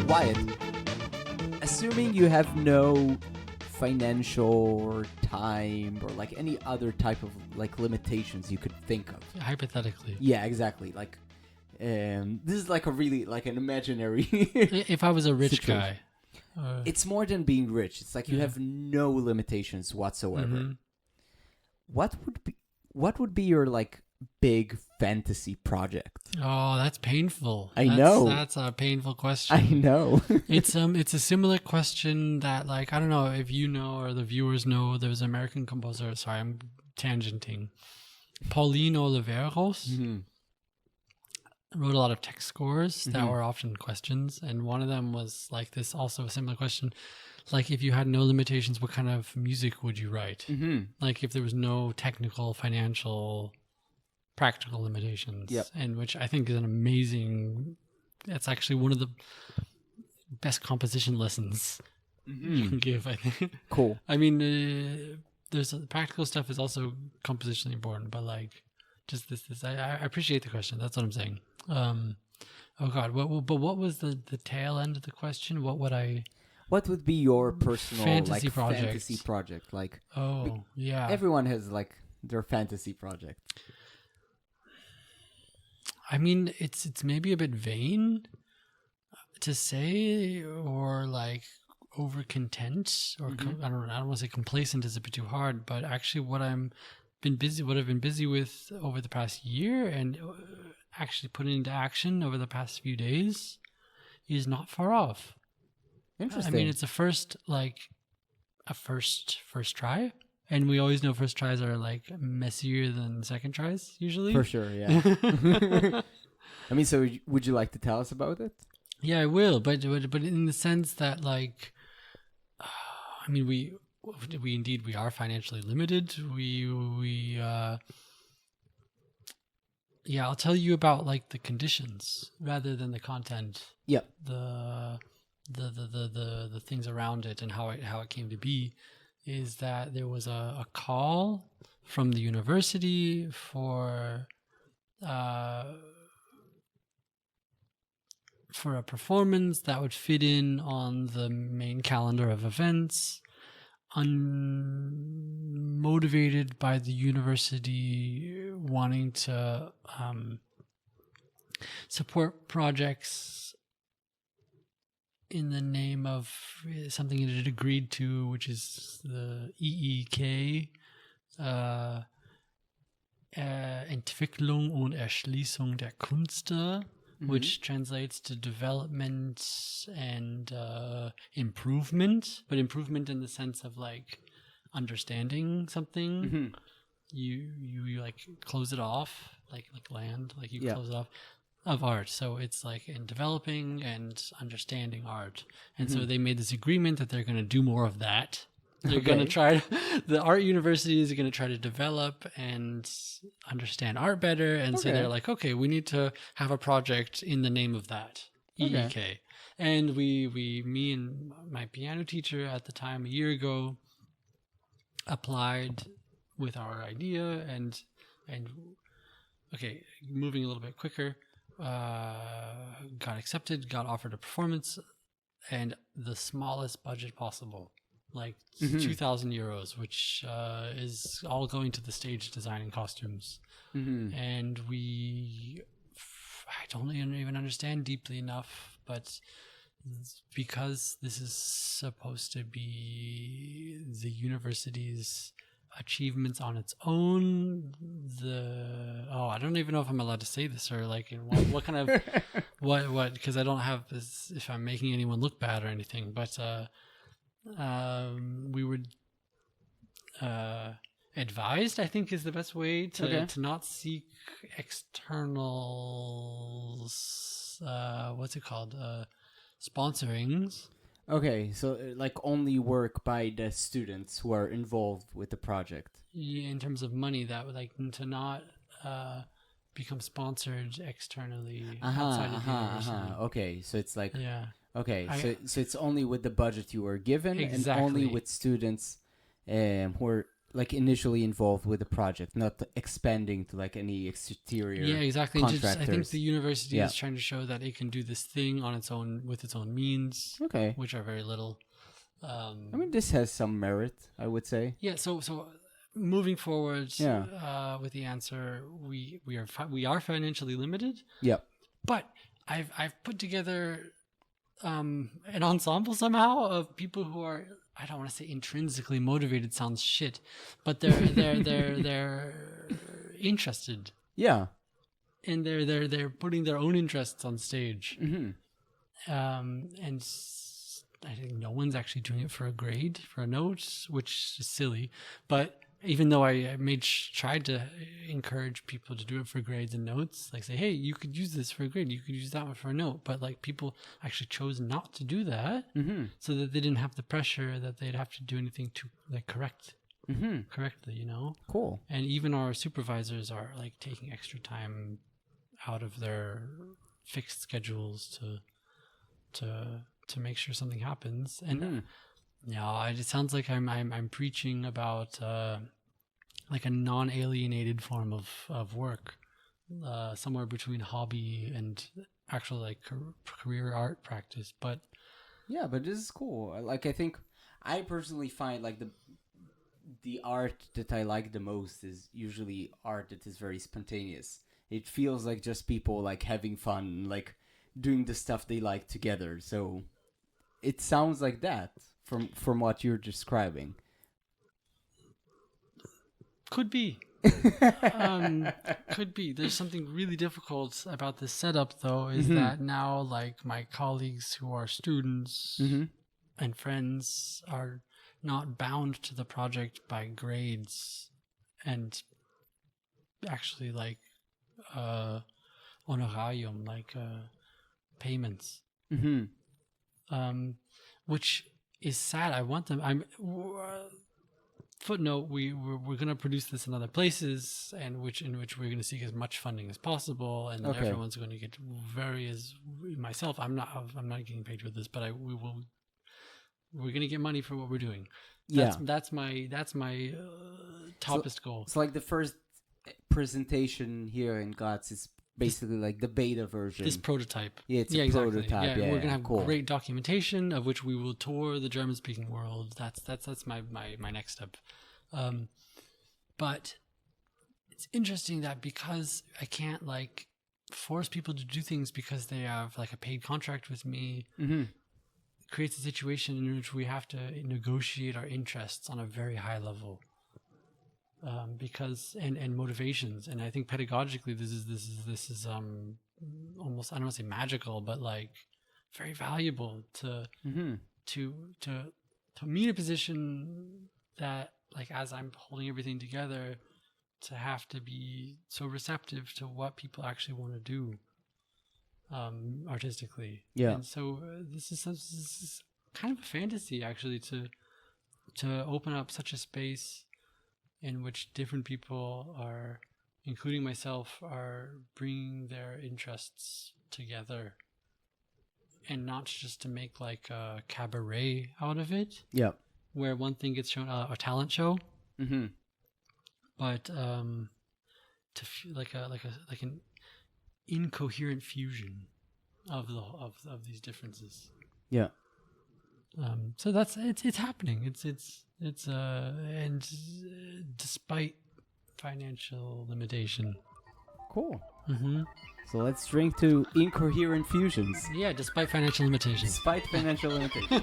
Wyatt, assuming you have no financial or time or like any other type of like limitations you could think of. Hypothetically. Yeah, exactly. Like, this is like a really like an imaginary. If I was a rich situation. guy. It's more than being rich. It's like you Yeah. have no limitations whatsoever. Mhm. What would be your like big fantasy project? Oh, that's painful. I know. That's a painful question. I know. It's a similar question that, like, I don't know if you know or the viewers know. There's an American composer. Sorry, I'm tangenting. Pauline Oliveros wrote a lot of text scores that were often questions, and one of them was like this. Also, a similar question, like if you had no limitations, what kind of music would you write? Like if there was no technical, financial, practical limitations. Yep. And which I think is an amazing. That's actually one of the best composition lessons you can give, I think. Cool. I mean, there's practical stuff is also compositionally important, but like just this. I appreciate the question. That's what I'm saying. Oh God, what was the tail end of the question? What would I? What would be your personal Fantasy like project. fantasy project? Like Oh yeah. everyone has like their fantasy project. I mean, it's maybe a bit vain to say, or like over content, or I don't want to say complacent is a bit too hard, but actually what I've been busy with over the past year and actually putting into action over the past few days is not far off. Interesting. I mean, it's a first try. And we always know first tries are like messier than second tries usually. For sure, yeah. I mean, so would you like to tell us about it? Yeah, I will, but in the sense that like, I mean, we are financially limited. Yeah, I'll tell you about like the conditions rather than the content. Yep. The things around it and how it came to be. Is that there was a call from the university for a performance that would fit in on the main calendar of events, unmotivated by the university wanting to support projects in the name of something it had agreed to, which is the EEK, Entwicklung und Erschließung der Künste, which translates to development and improvement, but improvement in the sense of like understanding something. You like close it off, like land, like you close it off. Of art. So it's like in developing and understanding art. And so they made this agreement that they're going to do more of that. They're going to try the art universities are going to try to develop and understand art better. And so they're like, okay, we need to have a project in the name of that, EEK. And me and my piano teacher at the time a year ago applied with our idea and okay, moving a little bit quicker. Got accepted, got offered a performance, and the smallest budget possible, like 2,000 euros, which is all going to the stage design and costumes. And I don't even understand deeply enough, but because this is supposed to be the university's achievements on its own, I don't even know if I'm allowed to say this or like in what kind of what because I don't have this if I'm making anyone look bad or anything, but we were advised, I think is the best way to not seek external what's it called, sponsorings. Okay, so like only work by the students who are involved with the project. Yeah, in terms of money, that would like to not become sponsored externally outside of the university. Okay, so it's like okay, I- so it's only with the budget you were given, Exactly. and only with students who are like initially involved with the project, not expanding to like any exterior. Yeah, exactly. And just, I think contractors. the university Yeah. is trying to show that it can do this thing on its own with its own means, Okay. which are very little. I mean, this has some merit, I would say. Yeah. So moving forward, Yeah. with the answer, we are financially limited, Yeah. but I've put together an ensemble somehow of people who are, I don't want to say intrinsically motivated, sounds shit, but they're interested, Yeah. and they're putting their own interests on stage. Mm-hmm. I think no one's actually doing it for a grade, for a note, which is silly. But even though I tried to encourage people to do it for grades and notes, like say, hey, you could use this for a grade, you could use that one for a note. But like people actually chose not to do that, so that they didn't have the pressure that they'd have to do anything to like correctly, you know. Cool. And even our supervisors are like taking extra time out of their fixed schedules to make sure something happens. And it sounds like I'm preaching about like a non-alienated form of work, somewhere between hobby and actual like career art practice. But yeah, but this is cool. Like, I think I personally find like the art that I like the most is usually art that is very spontaneous. It feels like just people like having fun, like doing the stuff they like together. So it sounds like that from what you're describing. could be. Could be. There's something really difficult about this setup, though, is that now, like, my colleagues who are students and friends are not bound to the project by grades and actually, like, honorarium, like payments. Which is sad. I want them. Footnote: we're going to produce this in other places, and in which we're going to seek as much funding as possible, and then everyone's going to get myself. I'm not getting paid for this, but we're going to get money for what we're doing. That's my toppest goal. It's like the first presentation here in GOTS is basically like the beta version. This prototype. Yeah, it's a exactly. prototype. Yeah, we're gonna have cool. great documentation of which we will tour the German-speaking world. That's my next step. But it's interesting that because I can't like force people to do things because they have like a paid contract with me, it creates a situation in which we have to negotiate our interests on a very high level. Because and motivations, and I think pedagogically this is almost, I don't want to say magical, but like very valuable to me in a position that like as I'm holding everything together, to have to be so receptive to what people actually want to do artistically. And so this is kind of a fantasy actually to open up such a space in which different people are, including myself, are bringing their interests together, and not just to make like a cabaret out of it. Yeah. Where one thing gets shown, a talent show. But to like an incoherent fusion of these differences. Yeah. So it's happening. It's and despite financial limitation. Cool. So let's drink to incoherent fusions. Yeah, despite financial limitations. Despite financial limitations.